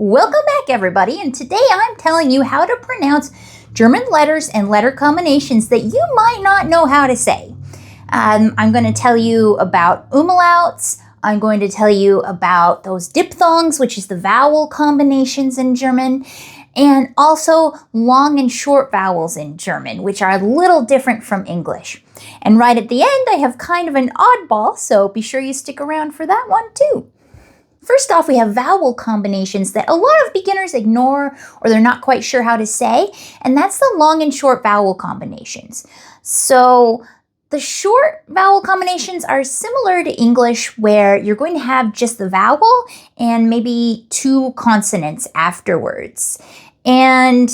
Welcome back, everybody, and today I'm telling you how to pronounce German letters and letter combinations that you might not know how to say. I'm going to tell you about umlauts. I'm going to tell you about those diphthongs, which is the vowel combinations in German, and also long and short vowels in German, which are a little different from English. And right at the end, I have kind of an oddball, so be sure you stick around for that one too. First off, we have vowel combinations that a lot of beginners ignore or they're not quite sure how to say, and that's the long and short vowel combinations. So the short vowel combinations are similar to English, where you're going to have just the vowel and maybe two consonants afterwards. And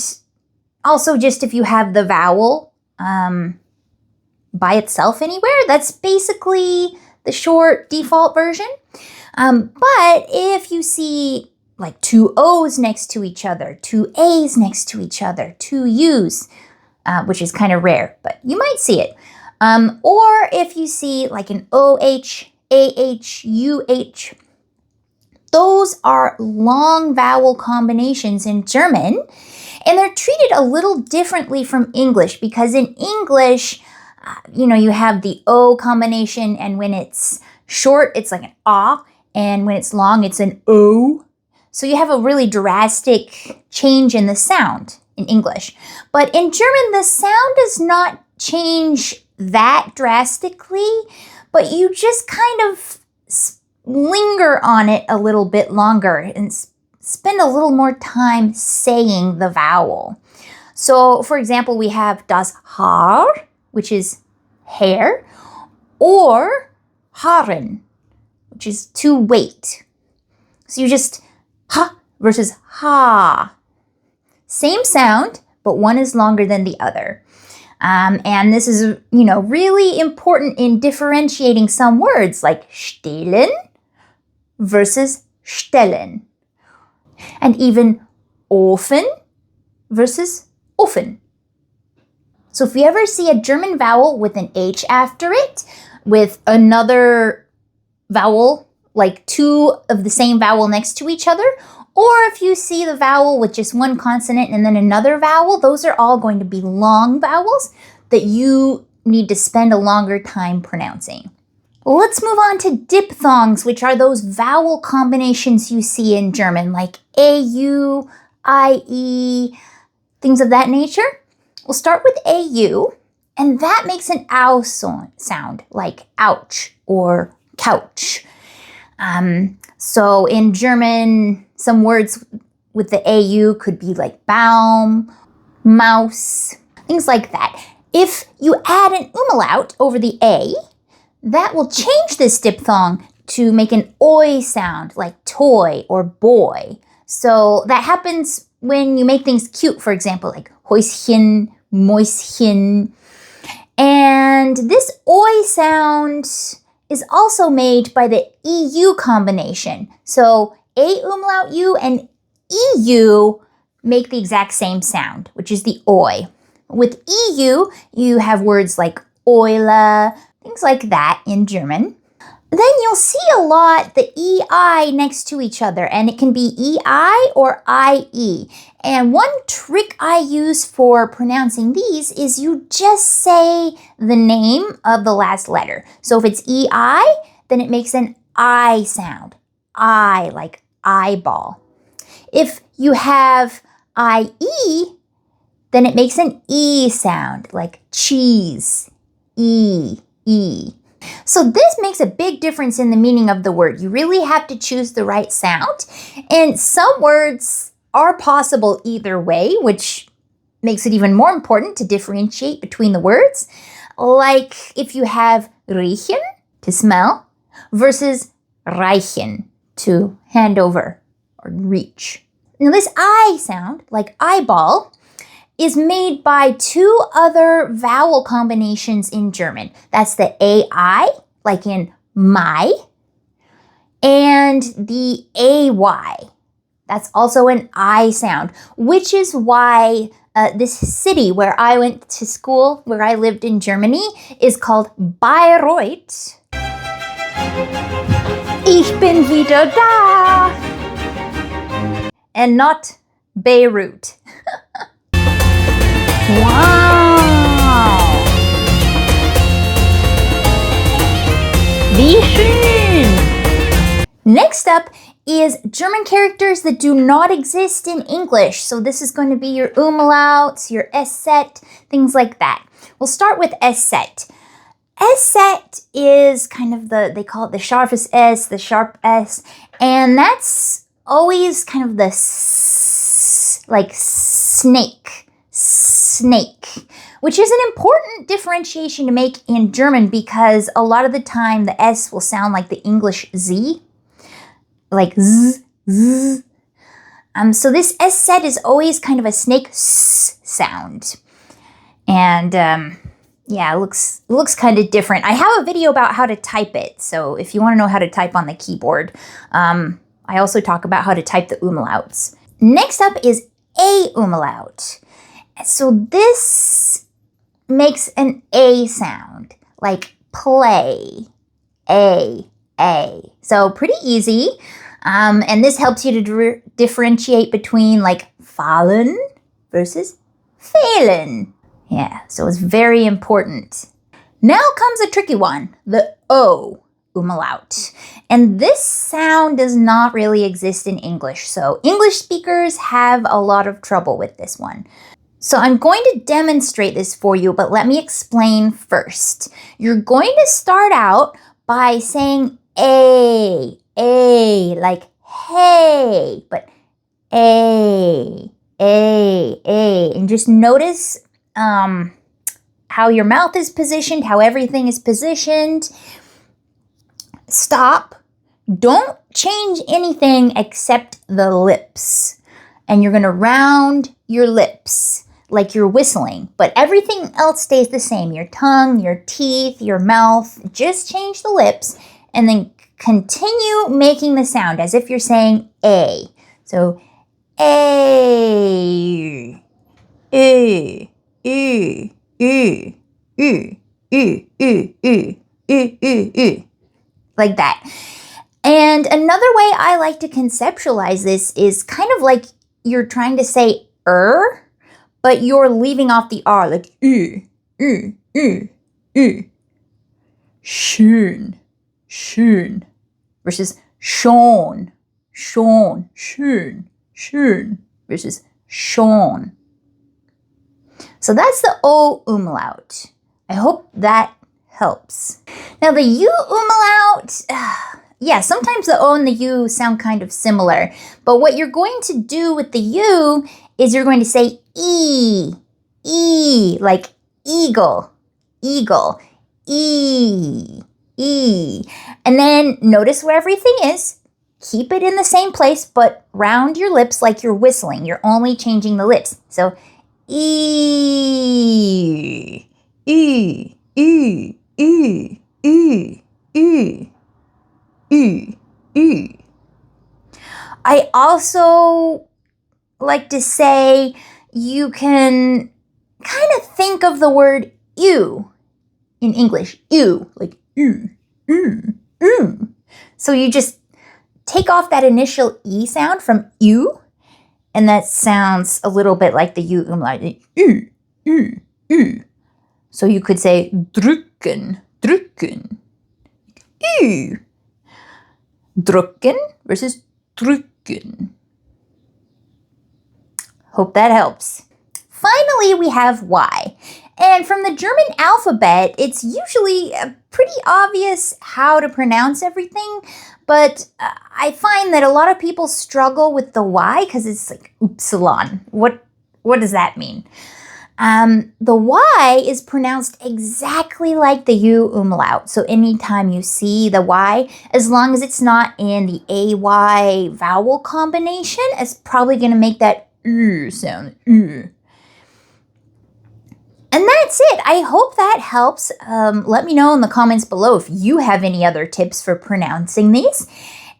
also just if you have the vowel by itself anywhere, that's basically the short default version. But if you see like two O's next to each other, two A's next to each other, two U's, which is kind of rare, but you might see it. Or if you see like an OH, AH, UH, those are long vowel combinations in German, and they're treated a little differently from English because in English, you have the O combination, and when it's short, it's like an ah. And when it's long, it's an O. So you have a really drastic change in the sound in English. But in German, the sound does not change that drastically, but you just kind of linger on it a little bit longer and spend a little more time saying the vowel. So, for example, we have das Haar, which is hair, or Haaren, which is to wait. So you just ha versus ha. Same sound, but one is longer than the other. And this is, really important in differentiating some words like stehlen versus stellen. And even Ofen versus Ofen. So if you ever see a German vowel with an H after it, with another vowel, like two of the same vowel next to each other, or if you see the vowel with just one consonant and then another vowel, those are all going to be long vowels that you need to spend a longer time pronouncing. Let's move on to diphthongs, which are those vowel combinations you see in German, like AU, IE, things of that nature. We'll start with AU, and that makes an ow sound, like ouch or couch. So in German, some words with the AU could be like Baum, Maus, things like that. If you add an umlaut over the A, that will change this diphthong to make an oi sound, like toy or boy. So that happens when you make things cute, for example, like Häuschen, Mäuschen. And this oi sound is also made by the EU combination. So A umlaut U and EU make the exact same sound, which is the oi. With EU, you have words like Eule, things like that in German. Then you'll see a lot the EI next to each other, and it can be EI or IE. And one trick I use for pronouncing these is you just say the name of the last letter. So if it's EI, then it makes an I sound. I, like eyeball. If you have IE, then it makes an E sound, like cheese. E. So this makes a big difference in the meaning of the word. You really have to choose the right sound. And some words are possible either way, which makes it even more important to differentiate between the words. Like if you have riechen, to smell, versus reichen, to hand over or reach. Now this I sound, like eyeball, is made by two other vowel combinations in German. That's the AI, like in my, and the AY. That's also an I sound, which is why this city where I went to school, where I lived in Germany, is called Bayreuth. Ich bin wieder da! and not Beirut. Wow! Wie schön! Next up is German characters that do not exist in English. So this is going to be your Umlauts, your Eszett, things like that. We'll start with Eszett. Eszett is kind of they call it the sharpest S, the sharp S, and that's always kind of the like snake, which is an important differentiation to make in German because a lot of the time the S will sound like the English Z, like Z, Z. So this Eszett is always kind of a snake S sound. And yeah, it looks kind of different. I have a video about how to type it. So if you want to know how to type on the keyboard, I also talk about how to type the umlauts. Next up is a umlaut. So this makes an A sound, like play, A. So pretty easy. And this helps you to differentiate between like fallen versus fehlen. Yeah, so it's very important. Now comes a tricky one, the O umlaut. And this sound does not really exist in English, so English speakers have a lot of trouble with this one. So I'm going to demonstrate this for you, but let me explain first. You're going to start out by saying A, like hey, but A, and just notice how your mouth is positioned, how everything is positioned. Stop. Don't change anything except the lips. And you're going to round your lips like you're whistling, but everything else stays the same. Your tongue, your teeth, your mouth, just change the lips and then continue making the sound as if you're saying A. So A, like that. And another way I like to conceptualize this is kind of like you're trying to say but you're leaving off the R, like schön, schön, versus schon, schön, versus schon. So that's the O umlaut. I hope that helps. Now the U umlaut, yeah, sometimes the O and the U sound kind of similar, but what you're going to do with the U is you're going to say E, like eagle, E. And then notice where everything is. Keep it in the same place, but round your lips like you're whistling. You're only changing the lips. So E. I also like to say you can kind of think of the word you in English. You, like you. So you just take off that initial E sound from you, and that sounds a little bit like the U umlaut. So you could say drücken. Drücken versus drücken. Hope that helps. Finally, we have Y. And from the German alphabet, it's usually pretty obvious how to pronounce everything, but I find that a lot of people struggle with the Y because it's like upsilon. What does that mean? The Y is pronounced exactly like the U umlaut. So anytime you see the Y, as long as it's not in the AY vowel combination, it's probably going to make that sound. And that's it. I hope that helps. Let me know in the comments below if you have any other tips for pronouncing these.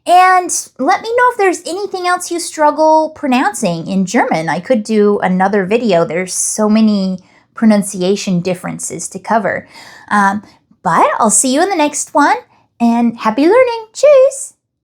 And let me know if there's anything else you struggle pronouncing in German. I could do another video. There's so many pronunciation differences to cover. But I'll see you in the next one, and happy learning. Tschüss!